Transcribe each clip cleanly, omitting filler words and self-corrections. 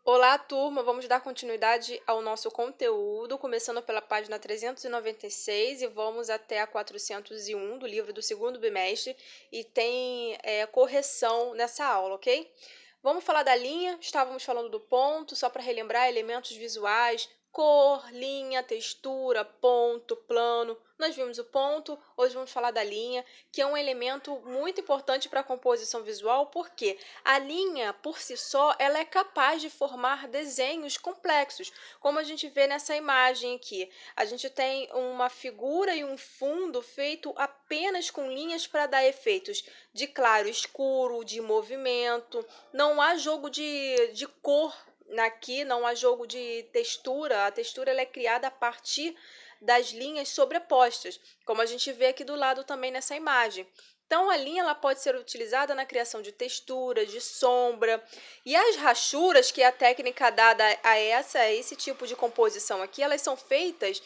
Olá, turma! Vamos dar continuidade ao nosso conteúdo, começando pela página 396 e vamos até a 401 do livro do segundo bimestre e tem correção nessa aula, ok? Vamos falar da linha, estávamos falando do ponto, só para relembrar, elementos visuais, cor, linha, textura, ponto, plano. Nós vimos o ponto, hoje vamos falar da linha, que é um elemento muito importante para a composição visual, porque a linha, por si só, ela é capaz de formar desenhos complexos, como a gente vê nessa imagem aqui. A gente tem uma figura e um fundo feito apenas com linhas para dar efeitos de claro, escuro, de movimento. Não há jogo de cor aqui, não há jogo de textura. A textura ela é criada a partir das linhas sobrepostas, como a gente vê aqui do lado também nessa imagem. Então, a linha ela pode ser utilizada na criação de textura, de sombra. E as rachuras, que é a técnica dada a esse tipo de composição aqui, elas são feitas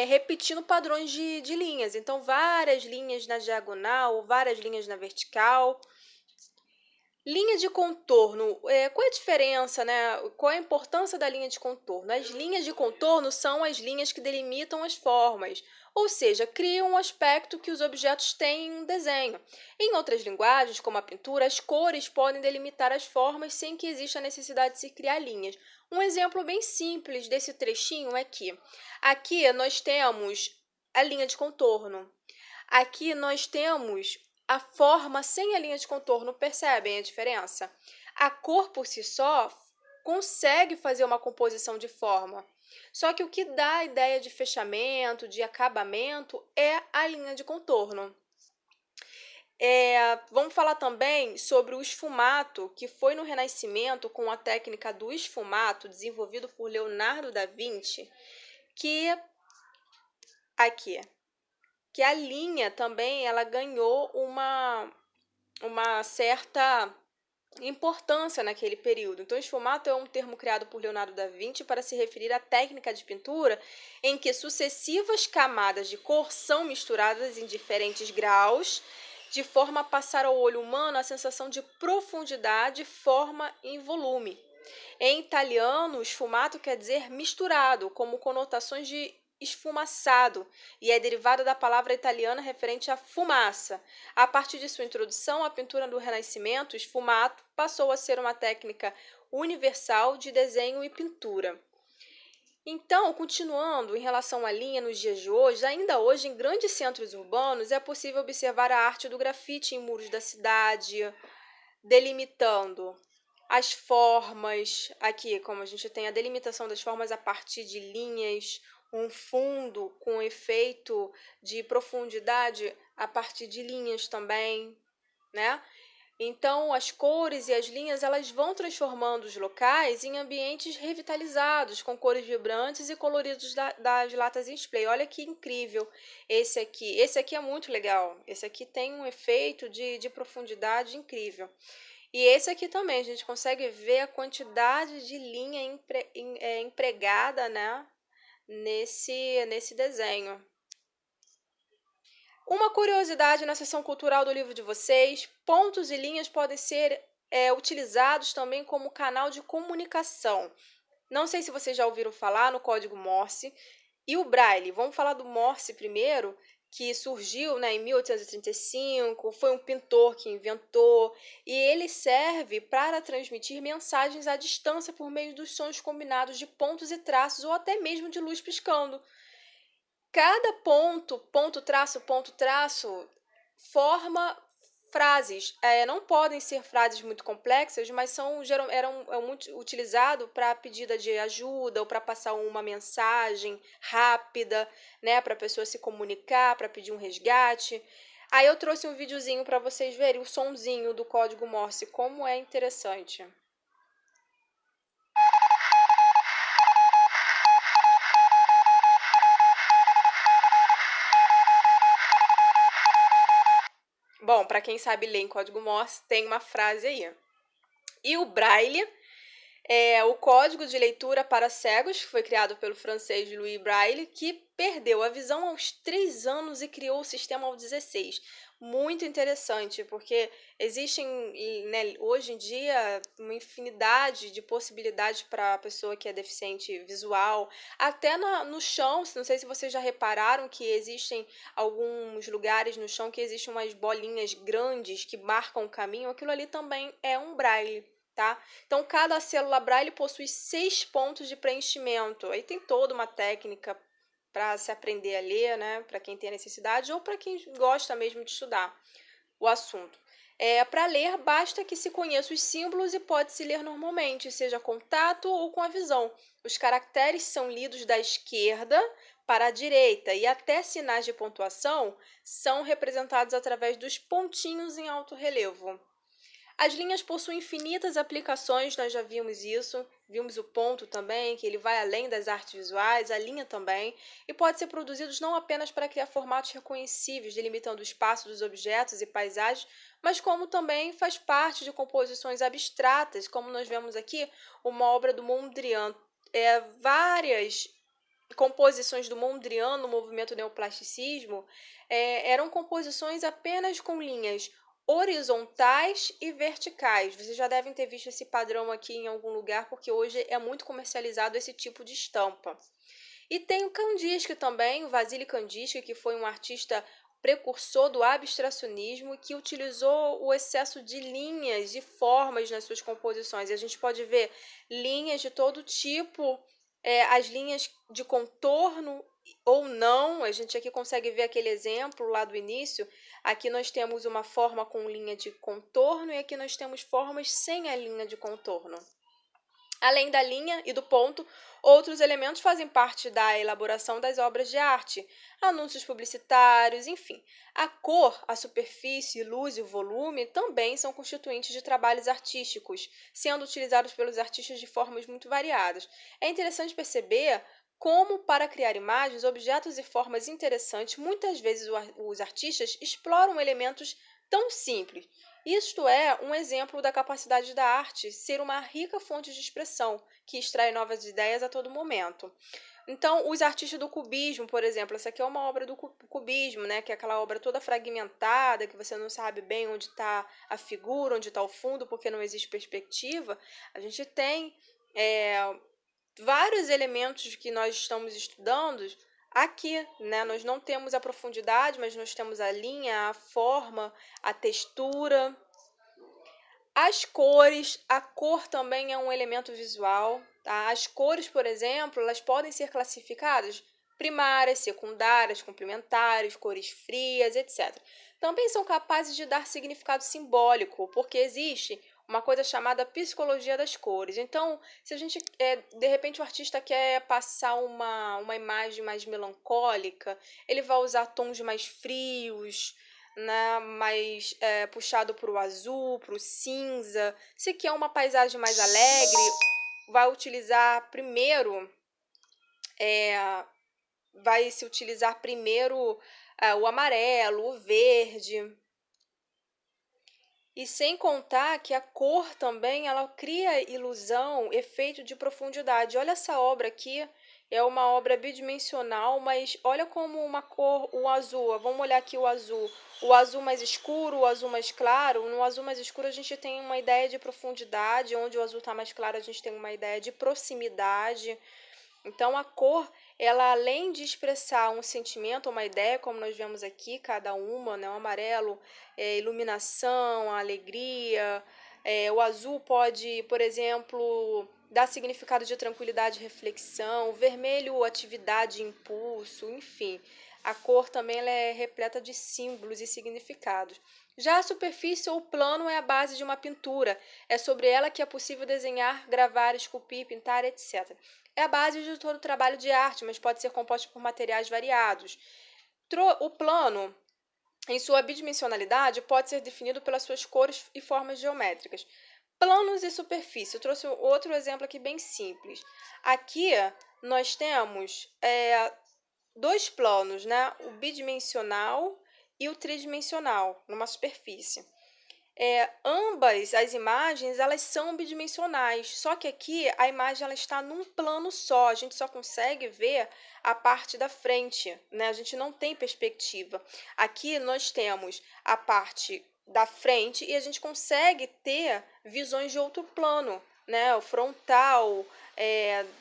repetindo padrões de linhas. Então, várias linhas na diagonal, várias linhas na vertical. Linha de contorno, qual é a diferença, né? Qual é a importância da linha de contorno? As linhas de contorno são as linhas que delimitam as formas, ou seja, criam um aspecto que os objetos têm em um desenho. Em outras linguagens, como a pintura, as cores podem delimitar as formas sem que exista a necessidade de se criar linhas. Um exemplo bem simples desse trechinho é que aqui nós temos a linha de contorno. Aqui nós temos a forma sem a linha de contorno, percebem a diferença? A cor por si só consegue fazer uma composição de forma, só que o que dá a ideia de fechamento, de acabamento, é a linha de contorno. Vamos falar também sobre o esfumato, que foi no Renascimento, com a técnica do esfumato, desenvolvido por Leonardo da Vinci, que a linha também ela ganhou uma certa importância naquele período. Então, esfumato é um termo criado por Leonardo da Vinci para se referir à técnica de pintura em que sucessivas camadas de cor são misturadas em diferentes graus, de forma a passar ao olho humano a sensação de profundidade, forma e volume. Em italiano, esfumato quer dizer misturado, como conotações de esfumaçado, e é derivada da palavra italiana referente à fumaça. A partir de sua introdução, a pintura do Renascimento, o esfumato, passou a ser uma técnica universal de desenho e pintura. Então, continuando em relação à linha nos dias de hoje, ainda hoje em grandes centros urbanos é possível observar a arte do grafite em muros da cidade, delimitando as formas, aqui como a gente tem a delimitação das formas a partir de linhas, um fundo com efeito de profundidade a partir de linhas também, né? Então, as cores e as linhas elas vão transformando os locais em ambientes revitalizados, com cores vibrantes e coloridos das latas em spray. Olha que incrível esse aqui. Esse aqui é muito legal. Esse aqui tem um efeito de profundidade incrível. E esse aqui também, a gente consegue ver a quantidade de linha empregada, né, nesse desenho. Uma curiosidade na seção cultural do livro de vocês, pontos e linhas podem ser utilizados também como canal de comunicação. Não sei se vocês já ouviram falar no código Morse e o Braille. Vamos falar do Morse primeiro, que surgiu, né, em 1835, foi um pintor que inventou, e ele serve para transmitir mensagens à distância por meio dos sons combinados de pontos e traços, ou até mesmo de luz piscando. Cada ponto, traço, forma frases. Não podem ser frases muito complexas, mas eram muito utilizados para pedida de ajuda ou para passar uma mensagem rápida, né, para a pessoa se comunicar, para pedir um resgate. Aí eu trouxe um videozinho para vocês verem o sonzinho do código Morse, como é interessante. Bom, para quem sabe ler em código Morse, tem uma frase aí. E o Braille é o código de leitura para cegos, que foi criado pelo francês Louis Braille, que perdeu a visão aos 3 anos e criou o sistema aos 16. muito interessante, porque existem, né, hoje em dia, uma infinidade de possibilidades para a pessoa que é deficiente visual, até no chão, não sei se vocês já repararam que existem alguns lugares no chão que existem umas bolinhas grandes que marcam o caminho, aquilo ali também é um braille. Tá? Então, cada célula Braille possui 6 pontos de preenchimento. Aí tem toda uma técnica para se aprender a ler, né? Para quem tem necessidade ou para quem gosta mesmo de estudar o assunto. Para ler, basta que se conheça os símbolos e pode-se ler normalmente, seja com tato ou com a visão. Os caracteres são lidos da esquerda para a direita e até sinais de pontuação são representados através dos pontinhos em alto relevo. As linhas possuem infinitas aplicações, nós já vimos isso, vimos o ponto também, que ele vai além das artes visuais, a linha também, e pode ser produzido não apenas para criar formatos reconhecíveis, delimitando o espaço dos objetos e paisagens, mas como também faz parte de composições abstratas, como nós vemos aqui, uma obra do Mondrian. Várias composições do Mondrian no movimento neoplasticismo eram composições apenas com linhas horizontais e verticais. Vocês já devem ter visto esse padrão aqui em algum lugar, porque hoje é muito comercializado esse tipo de estampa. E tem o Kandinsky também, o Vasily Kandinsky, que foi um artista precursor do abstracionismo, que utilizou o excesso de linhas e formas nas suas composições. E a gente pode ver linhas de todo tipo, as linhas de contorno ou não. A gente aqui consegue ver aquele exemplo lá do início. Aqui nós temos uma forma com linha de contorno e aqui nós temos formas sem a linha de contorno. Além da linha e do ponto, outros elementos fazem parte da elaboração das obras de arte, anúncios publicitários, enfim. A cor, a superfície, luz e o volume também são constituintes de trabalhos artísticos, sendo utilizados pelos artistas de formas muito variadas. É interessante perceber como, para criar imagens, objetos e formas interessantes, muitas vezes os artistas exploram elementos tão simples. Isto é um exemplo da capacidade da arte ser uma rica fonte de expressão, que extrai novas ideias a todo momento. Então, os artistas do cubismo, por exemplo, essa aqui é uma obra do cubismo, né, que é aquela obra toda fragmentada, que você não sabe bem onde está a figura, onde está o fundo, porque não existe perspectiva. A gente tem vários elementos que nós estamos estudando aqui, né? Nós não temos a profundidade, mas nós temos a linha, a forma, a textura. As cores, a cor também é um elemento visual, tá? As cores, por exemplo, elas podem ser classificadas primárias, secundárias, complementares, cores frias, etc. Também são capazes de dar significado simbólico, porque existe uma coisa chamada psicologia das cores. Então, se a gente, de repente, o artista quer passar uma imagem mais melancólica, ele vai usar tons mais frios, né, mais puxado para o azul, para o cinza. Se quer uma paisagem mais alegre, vai utilizar primeiro, vai se utilizar primeiro o amarelo, o verde. E sem contar que a cor também, ela cria ilusão, efeito de profundidade. Olha essa obra aqui, é uma obra bidimensional, mas olha como uma cor, o azul, vamos olhar aqui o azul mais escuro, o azul mais claro. No azul mais escuro a gente tem uma ideia de profundidade, onde o azul está mais claro a gente tem uma ideia de proximidade. Então, a cor, ela além de expressar um sentimento, uma ideia, como nós vemos aqui, cada uma, né? O amarelo é iluminação, alegria. O azul pode, por exemplo, dar significado de tranquilidade e reflexão. O vermelho, atividade e impulso, enfim. A cor também ela é repleta de símbolos e significados. Já a superfície ou plano é a base de uma pintura. É sobre ela que é possível desenhar, gravar, esculpir, pintar, etc. É a base de todo o trabalho de arte, mas pode ser composto por materiais variados. O plano, em sua bidimensionalidade, pode ser definido pelas suas cores e formas geométricas. Planos e superfície. Eu trouxe outro exemplo aqui bem simples. Aqui nós temos dois planos, né? O bidimensional e o tridimensional, numa superfície. ambas as imagens, elas são bidimensionais, só que aqui a imagem ela está num plano só, a gente só consegue ver a parte da frente, né? A gente não tem perspectiva. Aqui nós temos a parte da frente e a gente consegue ter visões de outro plano, né? O frontal,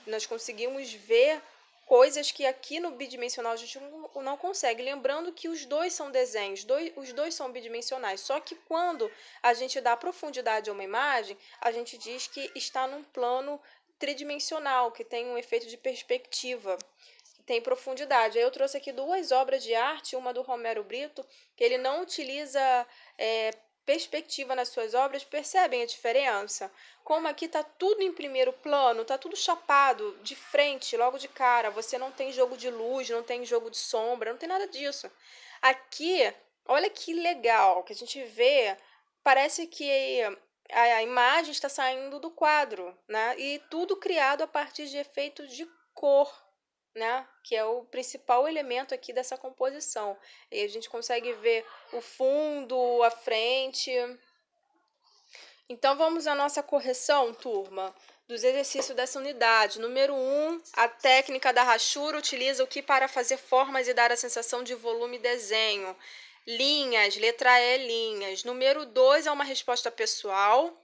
nós conseguimos ver coisas que aqui no bidimensional a gente não consegue. Lembrando que os dois são desenhos, os dois são bidimensionais. Só que quando a gente dá profundidade a uma imagem, a gente diz que está num plano tridimensional, que tem um efeito de perspectiva, que tem profundidade. Aí eu trouxe aqui duas obras de arte, uma do Romero Brito, que ele não utiliza perspectiva nas suas obras. Percebem a diferença? Como aqui está tudo em primeiro plano, está tudo chapado, de frente, logo de cara. Você não tem jogo de luz, não tem jogo de sombra, não tem nada disso. Aqui, olha que legal, que a gente vê, parece que a imagem está saindo do quadro, né? E tudo criado a partir de efeitos de cor, né? Que é o principal elemento aqui dessa composição. E a gente consegue ver o fundo, a frente. Então, vamos à nossa correção, turma, dos exercícios dessa unidade. Número 1, a técnica da rachura utiliza o que para fazer formas e dar a sensação de volume e desenho. Linhas, letra E, linhas. Número 2 é uma resposta pessoal.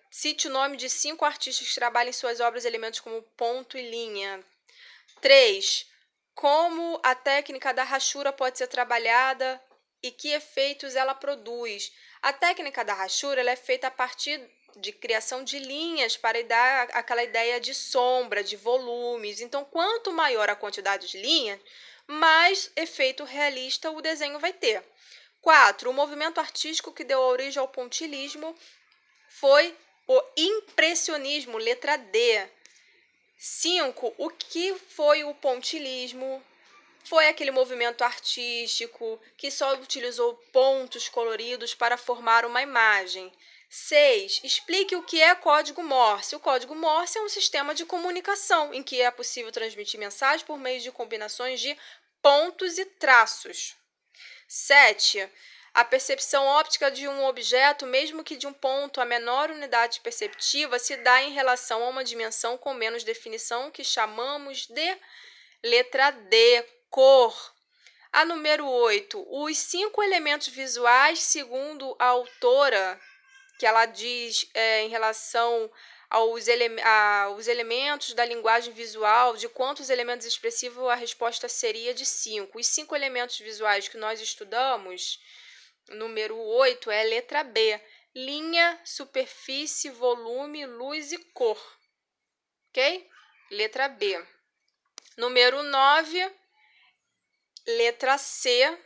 Cite o nome de 5 artistas que trabalham em suas obras elementos como ponto e linha. 3. Como a técnica da rachura pode ser trabalhada e que efeitos ela produz. A técnica da rachura ela é feita a partir de criação de linhas para dar aquela ideia de sombra, de volumes. Então, quanto maior a quantidade de linhas, mais efeito realista o desenho vai ter. 4. O movimento artístico que deu origem ao pontilhismo foi o impressionismo, letra D. 5. O que foi o pontilhismo? Foi aquele movimento artístico que só utilizou pontos coloridos para formar uma imagem. 6. Explique o que é código Morse. O código Morse é um sistema de comunicação em que é possível transmitir mensagens por meio de combinações de pontos e traços. 7. A percepção óptica de um objeto, mesmo que de um ponto a menor unidade perceptiva, se dá em relação a uma dimensão com menos definição, que chamamos de letra D, cor. A número 8, os 5 elementos visuais, segundo a autora, que ela diz em relação aos elementos da linguagem visual, de quantos elementos expressivos, a resposta seria de 5. Os 5 elementos visuais que nós estudamos, número 8, é letra B, linha, superfície, volume, luz e cor. Ok? Letra B. Número 9, letra C,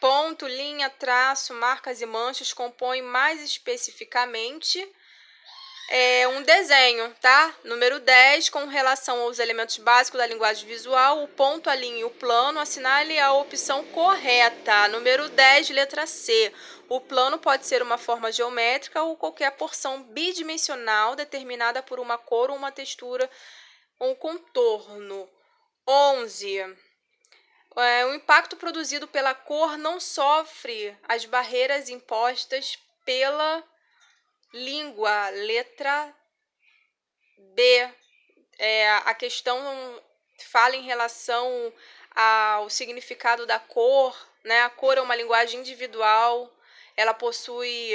ponto, linha, traço, marcas e manchas compõem mais especificamente um desenho, tá? Número 10, com relação aos elementos básicos da linguagem visual, o ponto, a linha e o plano, assinale a opção correta. Número 10, letra C. O plano pode ser uma forma geométrica ou qualquer porção bidimensional determinada por uma cor ou uma textura ou um contorno. 11. O impacto produzido pela cor não sofre as barreiras impostas pela língua, letra B. A questão fala em relação ao significado da cor, né? A cor é uma linguagem individual, ela possui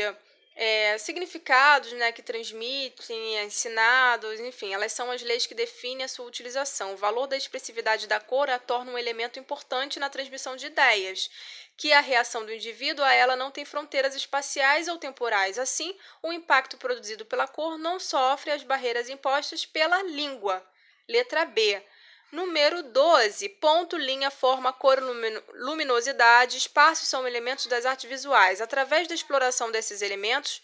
significados, né, que transmitem, ensinados, enfim, elas são as leis que definem a sua utilização. O valor da expressividade da cor a torna um elemento importante na transmissão de ideias, que a reação do indivíduo a ela não tem fronteiras espaciais ou temporais. Assim, o impacto produzido pela cor não sofre as barreiras impostas pela língua. Letra B. Número 12, ponto, linha, forma, cor, luminosidade, espaços são elementos das artes visuais. Através da exploração desses elementos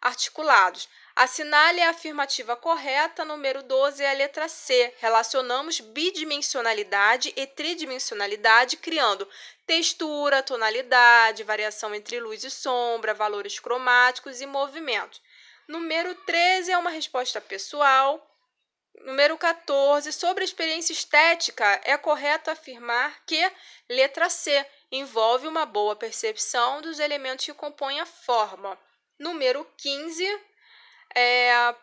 articulados, assinale a afirmativa correta. Número 12 é a letra C. Relacionamos bidimensionalidade e tridimensionalidade, criando textura, tonalidade, variação entre luz e sombra, valores cromáticos e movimentos. Número 13 é uma resposta pessoal. Número 14, sobre a experiência estética, é correto afirmar que, letra C, envolve uma boa percepção dos elementos que compõem a forma. Número 15,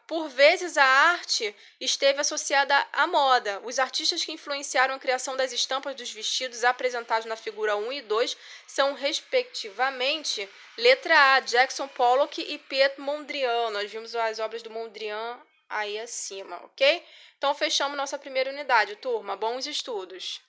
por vezes a arte esteve associada à moda. Os artistas que influenciaram a criação das estampas dos vestidos apresentados na figura 1 e 2 são, respectivamente, letra A, Jackson Pollock e Piet Mondrian. Nós vimos as obras do Mondrian aí acima, ok? Então, fechamos nossa primeira unidade, turma. Bons estudos!